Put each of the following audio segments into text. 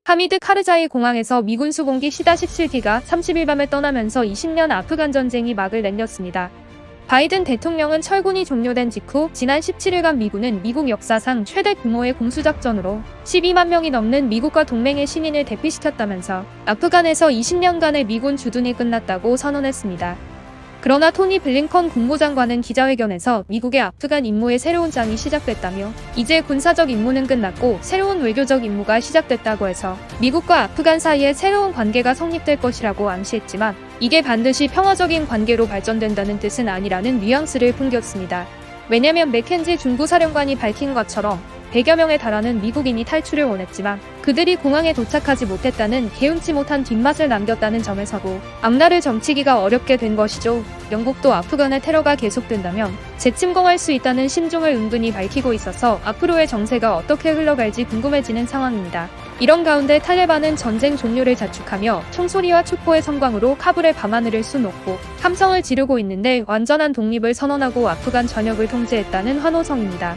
하미드 카르자이 공항에서 미군 수공기 C-17기가 30일 밤에 떠나면서 20년 아프간 전쟁이 막을 내렸습니다. 바이든 대통령은 철군이 종료된 직후 지난 17일간 미군은 미국 역사상 최대 규모의 공수작전으로 12만 명이 넘는 미국과 동맹의 시민을 대피시켰다면서 아프간에서 20년간의 미군 주둔이 끝났다고 선언했습니다. 그러나 토니 블링컨 국무장관은 기자회견에서 미국의 아프간 임무의 새로운 장이 시작됐다며 이제 군사적 임무는 끝났고 새로운 외교적 임무가 시작됐다고 해서 미국과 아프간 사이에 새로운 관계가 성립될 것이라고 암시했지만 이게 반드시 평화적인 관계로 발전된다는 뜻은 아니라는 뉘앙스를 풍겼습니다. 왜냐면 맥켄지 중부사령관이 밝힌 것처럼 100여 명에 달하는 미국인이 탈출을 원했지만 그들이 공항에 도착하지 못했다는 개운치 못한 뒷맛을 남겼다는 점에서도 앞날을 점치기가 어렵게 된 것이죠. 영국도 아프간의 테러가 계속된다면 재침공할 수 있다는 심중을 은근히 밝히고 있어서 앞으로의 정세가 어떻게 흘러갈지 궁금해지는 상황입니다. 이런 가운데 탈레반은 전쟁 종료를 자축하며 총소리와 촛불의 성광으로 카불의 밤하늘을 수놓고 함성을 지르고 있는데 완전한 독립을 선언하고 아프간 전역을 통제했다는 환호성입니다.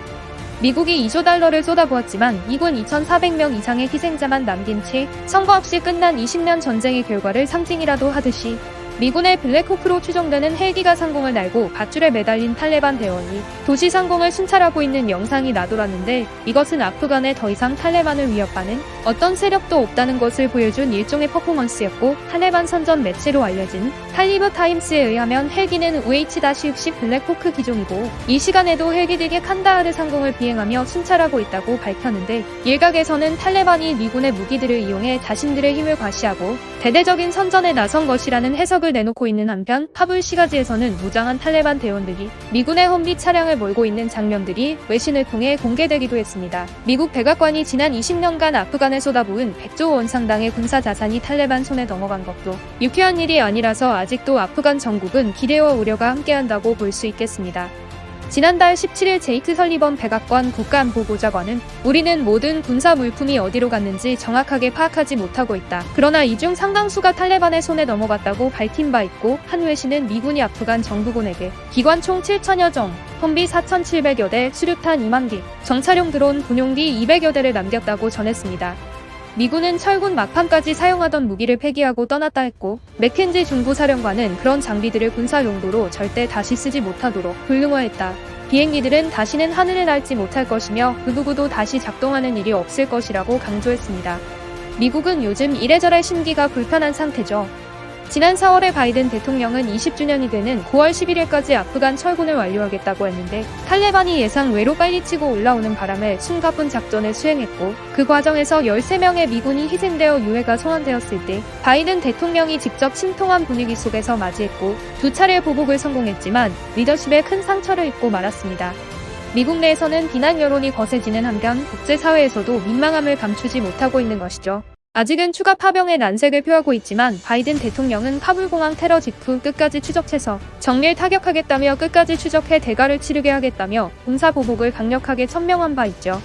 미국이 2조 달러를 쏟아부었지만 미군 2,400명 이상의 희생자만 남긴 채 선거 없이 끝난 20년 전쟁의 결과를 상징이라도 하듯이 미군의 블랙호크로 추정되는 헬기가 상공을 날고 밧줄에 매달린 탈레반 대원이 도시 상공을 순찰하고 있는 영상이 나돌았는데 이것은 아프간에 더 이상 탈레반을 위협하는 어떤 세력도 없다는 것을 보여준 일종의 퍼포먼스였고 탈레반 선전 매체로 알려진 탈리브 타임스에 의하면 헬기는 UH-60 블랙호크 기종이고 이 시간에도 헬기들이 칸다하르 상공을 비행하며 순찰하고 있다고 밝혔는데 일각에서는 탈레반이 미군의 무기들을 이용해 자신들의 힘을 과시하고 대대적인 선전에 나선 것이라는 해석을 내놓고 있는 한편 카불 시가지에서는 무장한 탈레반 대원들이 미군의 험비 차량을 몰고 있는 장면들이 외신을 통해 공개되기도 했습니다. 미국 백악관이 지난 20년간 아프간에 쏟아부은 100조 원 상당의 군사 자산이 탈레반 손에 넘어간 것도 유쾌한 일이 아니라서 아직도 아프간 정국은 기대와 우려가 함께한다고 볼 수 있겠습니다. 지난달 17일 제이크 설리번 백악관 국가안보보좌관은 우리는 모든 군사 물품이 어디로 갔는지 정확하게 파악하지 못하고 있다. 그러나 이 중 상당수가 탈레반의 손에 넘어갔다고 밝힌 바 있고 한 외신은 미군이 아프간 정부군에게 기관총 7천여 정, 험비 4,700여 대, 수류탄 2만 개, 정찰용 드론, 군용기 200여 대를 남겼다고 전했습니다. 미군은 철군 막판까지 사용하던 무기를 폐기하고 떠났다 했고 맥켄지 중부사령관은 그런 장비들을 군사 용도로 절대 다시 쓰지 못하도록 불능화했다. 비행기들은 다시는 하늘을 날지 못할 것이며 그 누구도 다시 작동하는 일이 없을 것이라고 강조했습니다. 미국은 요즘 이래저래 심기가 불편한 상태죠. 지난 4월에 바이든 대통령은 20주년이 되는 9월 11일까지 아프간 철군을 완료하겠다고 했는데 탈레반이 예상 외로 빨리 치고 올라오는 바람에 숨가쁜 작전을 수행했고 그 과정에서 13명의 미군이 희생되어 유해가 소환되었을 때 바이든 대통령이 직접 침통한 분위기 속에서 맞이했고 2차례 보복을 성공했지만 리더십에 큰 상처를 입고 말았습니다. 미국 내에서는 비난 여론이 거세지는 한편 국제사회에서도 민망함을 감추지 못하고 있는 것이죠. 아직은 추가 파병의 난색을 표하고 있지만 바이든 대통령은 카불공항 테러 직후 끝까지 추적해서 정밀 타격하겠다며 끝까지 추적해 대가를 치르게 하겠다며 군사보복을 강력하게 천명한 바 있죠.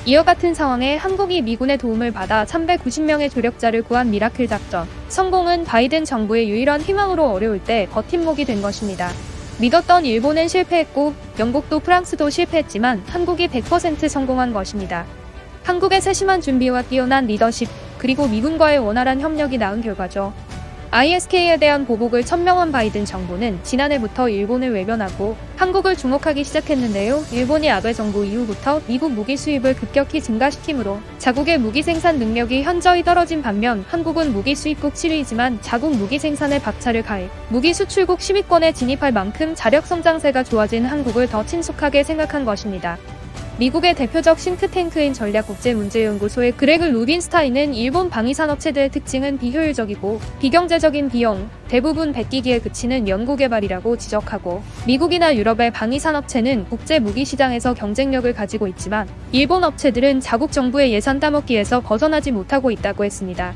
이와 같은 상황에 한국이 미군의 도움을 받아 390명의 조력자를 구한 미라클 작전 성공은 바이든 정부의 유일한 희망으로 어려울 때 버팀목이 된 것입니다. 믿었던 일본은 실패했고 영국도 프랑스도 실패했지만 한국이 100% 성공한 것입니다. 한국의 세심한 준비와 뛰어난 리더십, 그리고 미군과의 원활한 협력이 낳은 결과죠. ISK에 대한 보복을 천명한 바이든 정부는 지난해부터 일본을 외면하고 한국을 주목하기 시작했는데요. 일본이 아베 정부 이후부터 미국 무기 수입을 급격히 증가시키므로 자국의 무기 생산 능력이 현저히 떨어진 반면 한국은 무기 수입국 7위이지만 자국 무기 생산에 박차를 가해 무기 수출국 10위권에 진입할 만큼 자력 성장세가 좋아진 한국을 더 친숙하게 생각한 것입니다. 미국의 대표적 싱크탱크인 전략국제문제연구소의 그레그 루빈스타인은 일본 방위산업체들의 특징은 비효율적이고 비경제적인 비용, 대부분 백기기에 그치는 연구개발이라고 지적하고 미국이나 유럽의 방위산업체는 국제 무기시장에서 경쟁력을 가지고 있지만 일본 업체들은 자국 정부의 예산 따먹기에서 벗어나지 못하고 있다고 했습니다.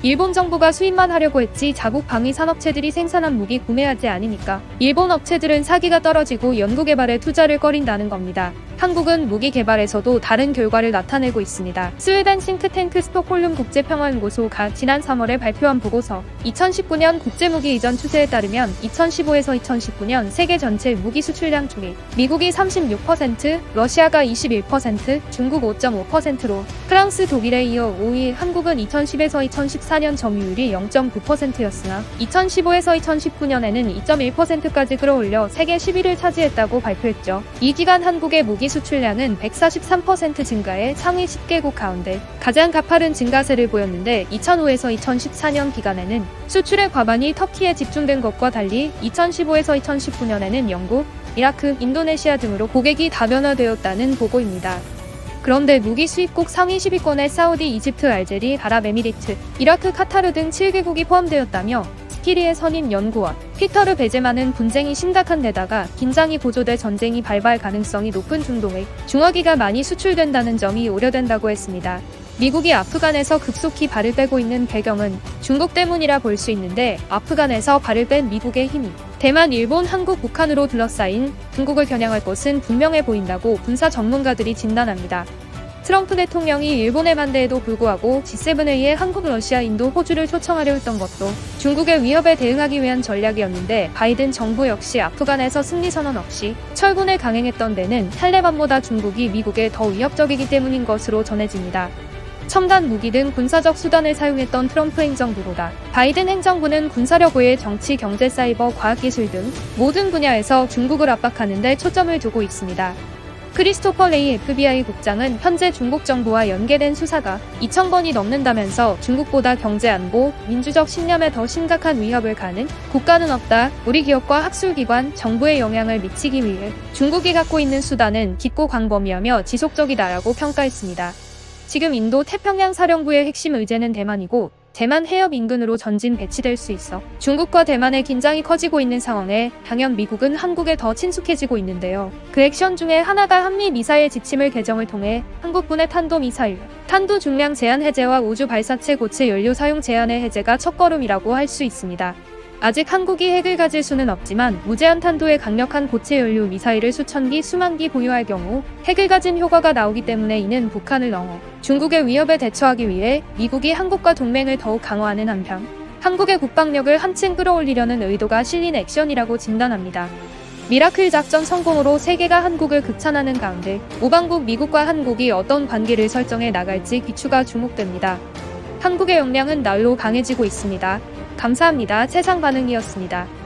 일본 정부가 수입만 하려고 했지 자국 방위 산업체들이 생산한 무기 구매하지 않으니까 일본 업체들은 사기가 떨어지고 연구개발에 투자를 꺼린다는 겁니다. 한국은 무기 개발에서도 다른 결과를 나타내고 있습니다. 스웨덴 싱크탱크 스톡홀름 국제평화연구소가 지난 3월에 발표한 보고서 2019년 국제무기 이전 추세에 따르면 2015에서 2019년 세계 전체 무기 수출량 중에 미국이 36%, 러시아가 21%, 중국 5.5%로 프랑스, 독일에 이어 5위, 한국은 2010에서 2014년 점유율이 0.9%였으나 2015에서 2019년에는 2.1%까지 끌어올려 세계 10위를 차지했다고 발표했죠. 이 기간 한국의 무기 수출량은 143% 증가해 상위 10개국 가운데 가장 가파른 증가세를 보였는데 2005에서 2014년 기간에는 수출의 과반이 터키에 집중된 것과 달리 2015에서 2019년에는 영국, 이라크, 인도네시아 등으로 고객이 다변화되었다는 보고입니다. 그런데 무기 수입국 상위 10위권에 사우디, 이집트, 알제리, 아랍에미리트, 이라크, 카타르 등 7개국이 포함되었다며 스키리의 선임 연구원 피터르 베제만은 분쟁이 심각한 데다가 긴장이 고조돼 전쟁이 발발 가능성이 높은 중동에 중화기가 많이 수출된다는 점이 우려된다고 했습니다. 미국이 아프간에서 급속히 발을 빼고 있는 배경은 중국 때문이라 볼 수 있는데 아프간에서 발을 뺀 미국의 힘이 대만, 일본, 한국, 북한으로 둘러싸인 중국을 겨냥할 것은 분명해 보인다고 군사 전문가들이 진단합니다. 트럼프 대통령이 일본의 반대에도 불구하고 G7회의에 한국, 러시아, 인도, 호주를 초청하려 했던 것도 중국의 위협에 대응하기 위한 전략이었는데 바이든 정부 역시 아프간에서 승리 선언 없이 철군을 강행했던 데는 탈레반보다 중국이 미국에 더 위협적이기 때문인 것으로 전해집니다. 첨단 무기 등 군사적 수단을 사용했던 트럼프 행정부보다 바이든 행정부는 군사력 외에 정치, 경제, 사이버, 과학기술 등 모든 분야에서 중국을 압박하는 데 초점을 두고 있습니다. 크리스토퍼 레이 FBI 국장은 현재 중국 정부와 연계된 수사가 2,000건이 넘는다면서 중국보다 경제 안보, 민주적 신념에 더 심각한 위협을 가는 국가는 없다. 우리 기업과 학술기관, 정부에 영향을 미치기 위해 중국이 갖고 있는 수단은 깊고 광범위하며 지속적이다라고 평가했습니다. 지금 인도 태평양 사령부의 핵심 의제는 대만이고 대만 해협 인근으로 전진 배치될 수 있어 중국과 대만의 긴장이 커지고 있는 상황에 당연 미국은 한국에 더 친숙해지고 있는데요. 그 액션 중에 하나가 한미 미사일 지침을 개정을 통해 한국군의 탄도미사일, 탄도 중량 제한 해제와 우주 발사체 고체 연료 사용 제한의 해제가 첫걸음이라고 할 수 있습니다. 아직 한국이 핵을 가질 수는 없지만 무제한 탄도의 강력한 고체 연료 미사일을 수천 기, 수만 기 보유할 경우 핵을 가진 효과가 나오기 때문에 이는 북한을 넘어 중국의 위협에 대처하기 위해 미국이 한국과 동맹을 더욱 강화하는 한편 한국의 국방력을 한층 끌어올리려는 의도가 실린 액션이라고 진단합니다. 미라클 작전 성공으로 세계가 한국을 극찬하는 가운데 우방국 미국과 한국이 어떤 관계를 설정해 나갈지 귀추가 주목됩니다. 한국의 역량은 날로 강해지고 있습니다. 감사합니다. 세상반응이었습니다.